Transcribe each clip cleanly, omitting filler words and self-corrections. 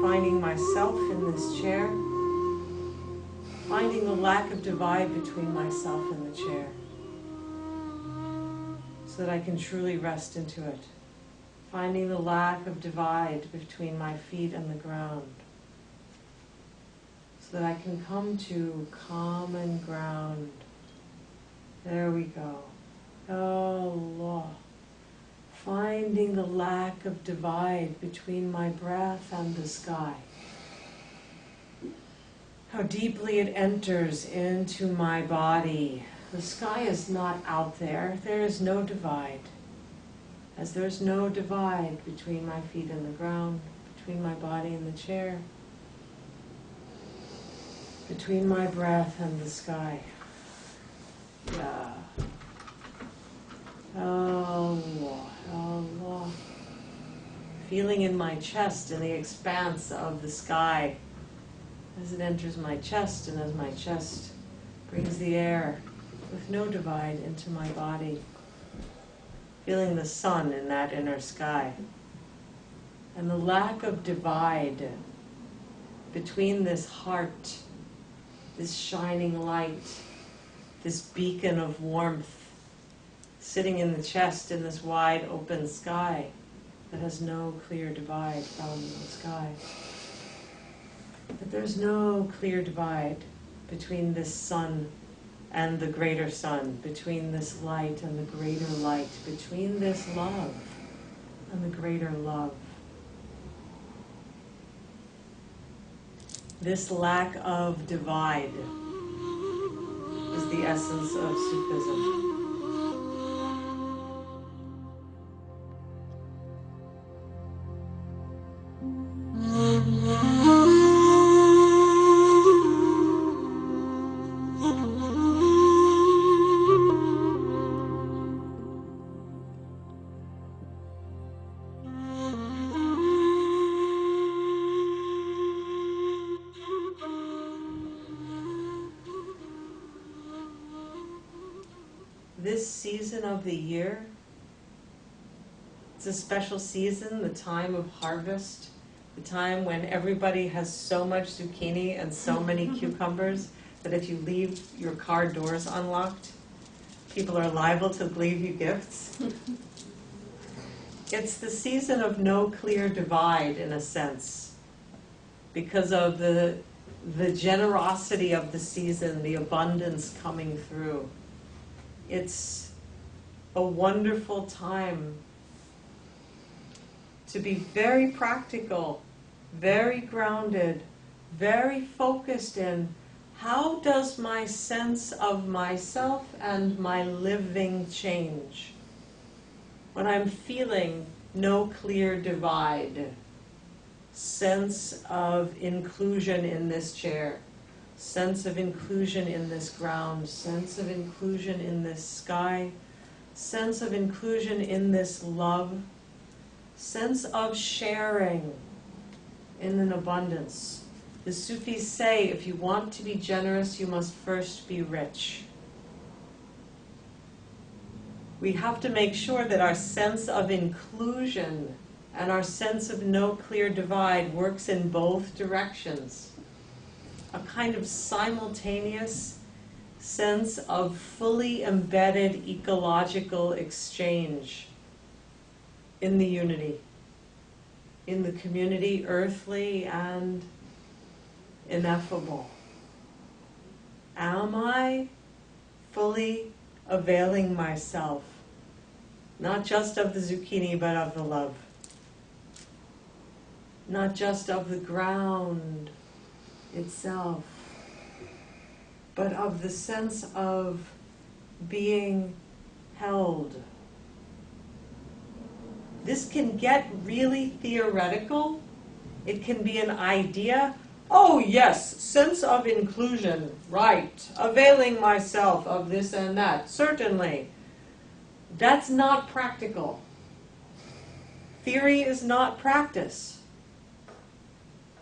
finding myself in this chair, finding the lack of divide between myself and the chair, so that I can truly rest into it. Finding the lack of divide between my feet and the ground, so that I can come to common ground. There we go. Allah. Finding the lack of divide between my breath and the sky. How deeply it enters into my body. The sky is not out there. There is no divide. As there is no divide between my feet and the ground, between my body and the chair, between my breath and the sky. Yeah. Allah, Allah. Feeling in my chest, in the expanse of the sky, as it enters my chest and as my chest brings the air with no divide into my body. Feeling the sun in that inner sky. And the lack of divide between this heart, this shining light, this beacon of warmth, sitting in the chest in this wide open sky that has no clear divide from the sky. That there's no clear divide between this sun and the greater sun, between this light and the greater light, between this love and the greater love. This lack of divide is the essence of Sufism. This season of the year, it's a special season, the time of harvest, the time when everybody has so much zucchini and so many cucumbers that if you leave your car doors unlocked, people are liable to leave you gifts. It's the season of no clear divide, in a sense, because of the generosity of the season, the abundance coming through. It's a wonderful time to be very practical, very grounded, very focused in how does my sense of myself and my living change when I'm feeling no clear divide, sense of inclusion in this chair, sense of inclusion in this ground, sense of inclusion in this sky, sense of inclusion in this love, sense of sharing in an abundance. The Sufis say if you want to be generous, you must first be rich. We have to make sure that our sense of inclusion and our sense of no clear divide works in both directions. A kind of simultaneous sense of fully embedded ecological exchange in the unity, in the community, earthly and ineffable. Am I fully availing myself, not just of the zucchini, but of the love? Not just of the ground itself, but of the sense of being held. This can get really theoretical. It can be an idea. Oh yes, sense of inclusion, right. Availing myself of this and that, certainly. That's not practical. Theory is not practice.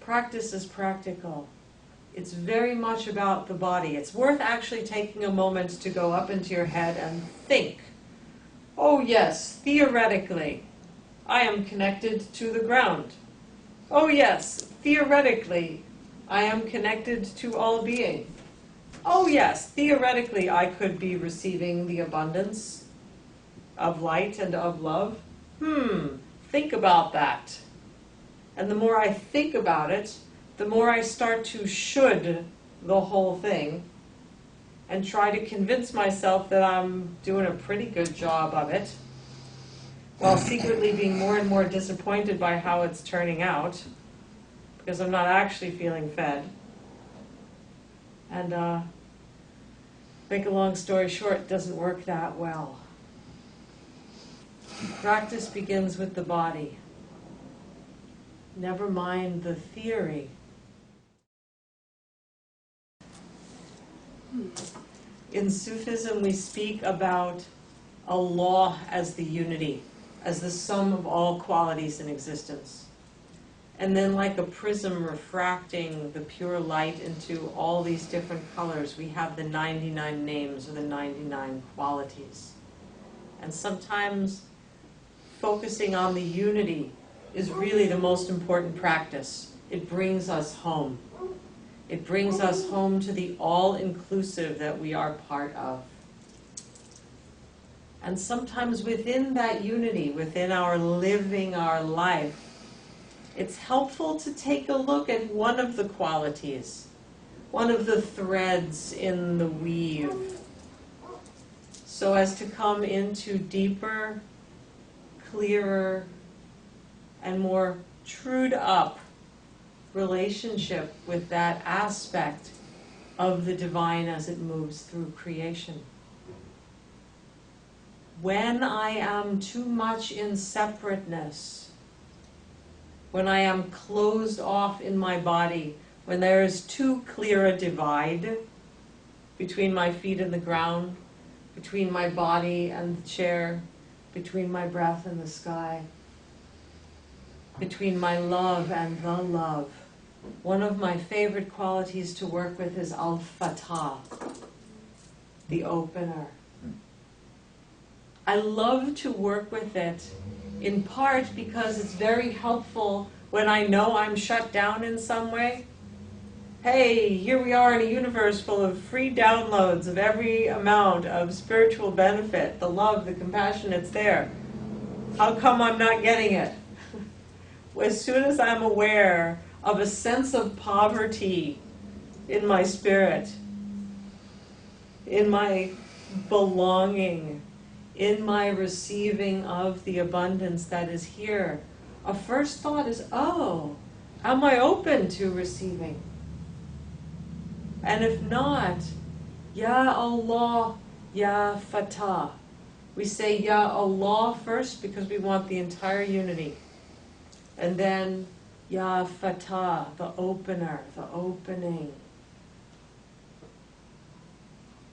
Practice is practical. It's very much about the body. It's worth actually taking a moment to go up into your head and think. Oh yes, theoretically, I am connected to the ground. Oh yes, theoretically, I am connected to all being. Oh yes, theoretically, I could be receiving the abundance of light and of love. Think about that. And the more I think about it, the more I start to should the whole thing and try to convince myself that I'm doing a pretty good job of it, while secretly being more and more disappointed by how it's turning out, because I'm not actually feeling fed. And make a long story short, it doesn't work that well. Practice begins with the body. Never mind the theory. In Sufism, we speak about Allah as the unity, as the sum of all qualities in existence. And then like a prism refracting the pure light into all these different colors, we have the 99 names or the 99 qualities. And sometimes focusing on the unity is really the most important practice. It brings us home. It brings us home to the all-inclusive that we are part of. And sometimes within that unity, within our living our life, it's helpful to take a look at one of the qualities, one of the threads in the weave, so as to come into deeper, clearer, and more trued up relationship with that aspect of the divine as it moves through creation. When I am too much in separateness, when I am closed off in my body, when there is too clear a divide between my feet and the ground, between my body and the chair, between my breath and the sky, between my love and the love. One of my favorite qualities to work with is al-fatah, the opener. I love to work with it in part because it's very helpful when I know I'm shut down in some way. Hey, here we are in a universe full of free downloads of every amount of spiritual benefit, the love, the compassion, it's there. How come I'm not getting it? As soon as I'm aware of a sense of poverty in my spirit, in my belonging, in my receiving of the abundance that is here, a first thought is, oh, am I open to receiving? And if not, Ya Allah, Ya Fatah. We say Ya Allah first because we want the entire unity. And then Ya Fatah, the opener, the opening.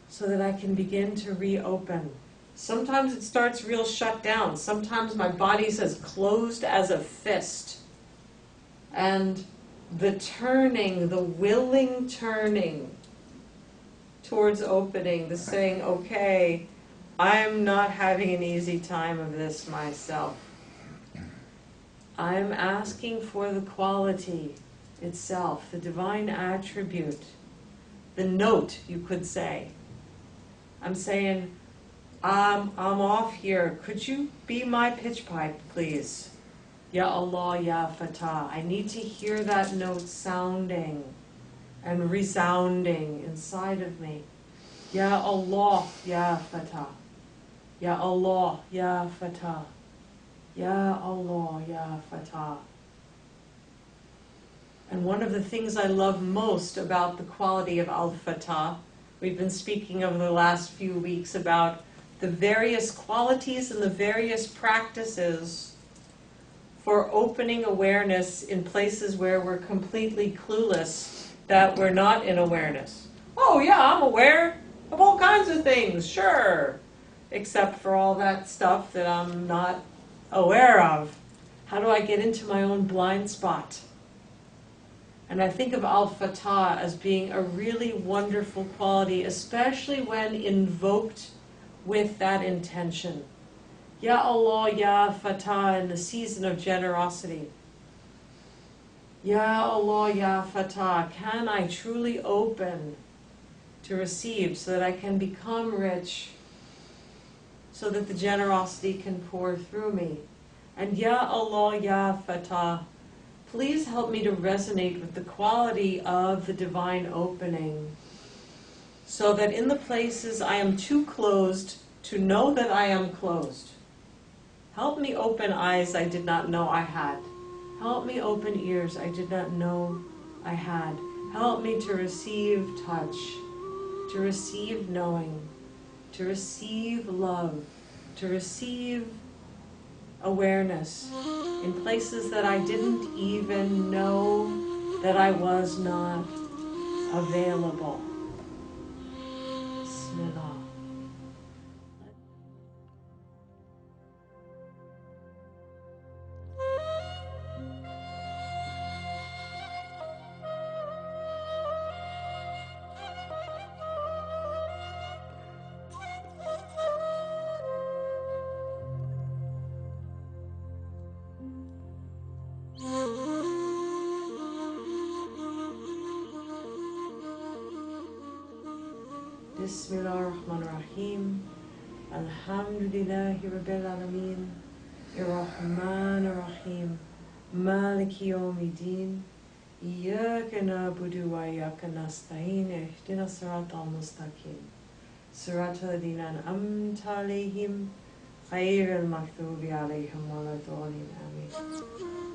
So that I can begin to reopen. Sometimes it starts real shut down. Sometimes my body's as closed as a fist. And the turning, the willing turning towards opening, the saying, okay, I'm not having an easy time of this myself. I'm asking for the quality itself, the divine attribute, the note, you could say. I'm saying, I'm off here. Could you be my pitch pipe, please? Ya Allah, Ya Fatah. I need to hear that note sounding and resounding inside of me. Ya Allah, Ya Fatah. Ya Allah, Ya Fatah. Ya Allah, Ya Fatah. And one of the things I love most about the quality of Al-Fatah, we've been speaking over the last few weeks about the various qualities and the various practices for opening awareness in places where we're completely clueless that we're not in awareness. Oh yeah, I'm aware of all kinds of things, sure, except for all that stuff that I'm not aware of. How do I get into my own blind spot? And I think of Al-Fatah as being a really wonderful quality, especially when invoked with that intention. Ya Allah, Ya Fatah, in the season of generosity. Ya Allah, Ya Fatah, can I truly open to receive so that I can become rich, so that the generosity can pour through me? And Ya Allah, Ya Fatah, please help me to resonate with the quality of the divine opening, so that in the places I am too closed to know that I am closed, help me open eyes I did not know I had. Help me open ears I did not know I had. Help me to receive touch, to receive knowing, to receive love, to receive awareness in places that I didn't even know that I was not available. Bismillah. Bismillahirrahmanirrahim. Alhamdulillahi Rabbil Alameen. Ar-Rahman-ar-Rahim. Maliki Yawmiddin. Iyyaka na'budu wa iyyaka nasta'in. Ihdina siratal mustaqim. Siratal ladhina an'amta alayhim. Ghayril maghdubi alayhim waladdallin. Amin.